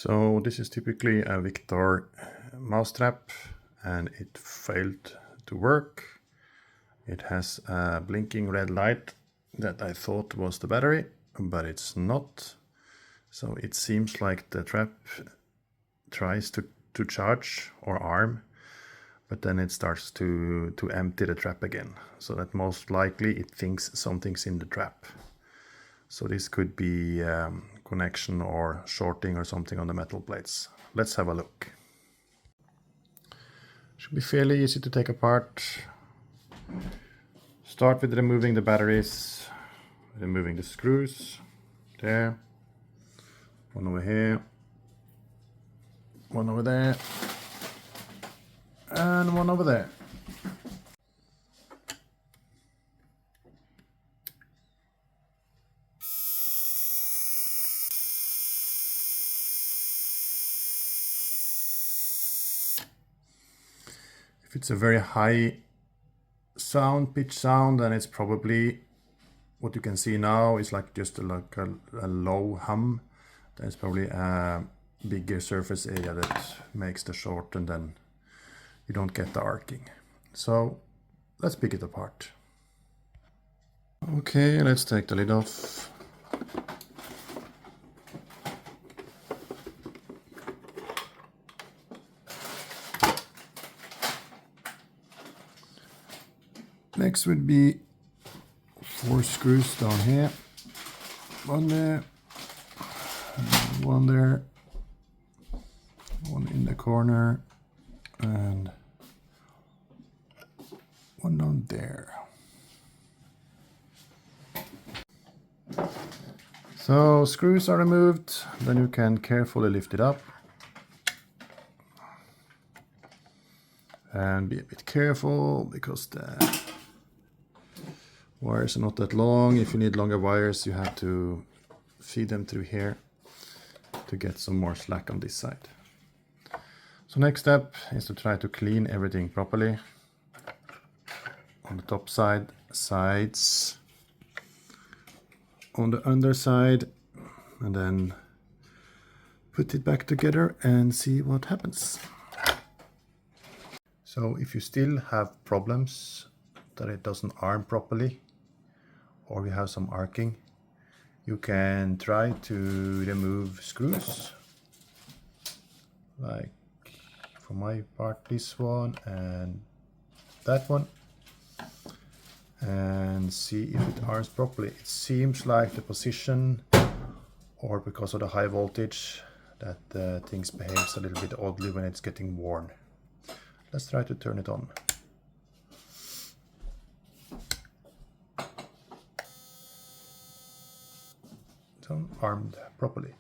So this is typically a Victor mousetrap and it failed to work. It has a blinking red light that I thought was the battery, but it's not. So it seems like the trap tries to charge or arm, but then it starts to empty the trap again. So that most likely it thinks something's in the trap. So this could be connection or shorting or something on the metal plates. Let's have a look. Should be fairly easy to take apart. Start with removing the batteries, removing the screws. There. One over here. One over there. And one over there. If it's a very high pitch sound, then it's probably what you can see now is like just a low hum. Then it's probably a bigger surface area that makes the short, and then you don't get the arcing. So let's pick it apart. Okay, let's take the lid off. Next would be 4 screws down here. One there, one there, one in the corner, and one down there. So screws are removed, then you can carefully lift it up. And be a bit careful because the wires are not that long. If you need longer wires, you have to feed them through here to get some more slack on this side. So next step is to try to clean everything properly on the top side, sides, on the underside, and then put it back together and see what happens. So if you still have problems that it doesn't arm properly, or you have some arcing, you can try to remove screws, like for my part this one and that one, and see if it arms properly. It seems like the position, or because of the high voltage, that things behaves a little bit oddly when it's getting worn. Let's try to turn it on. Armed properly.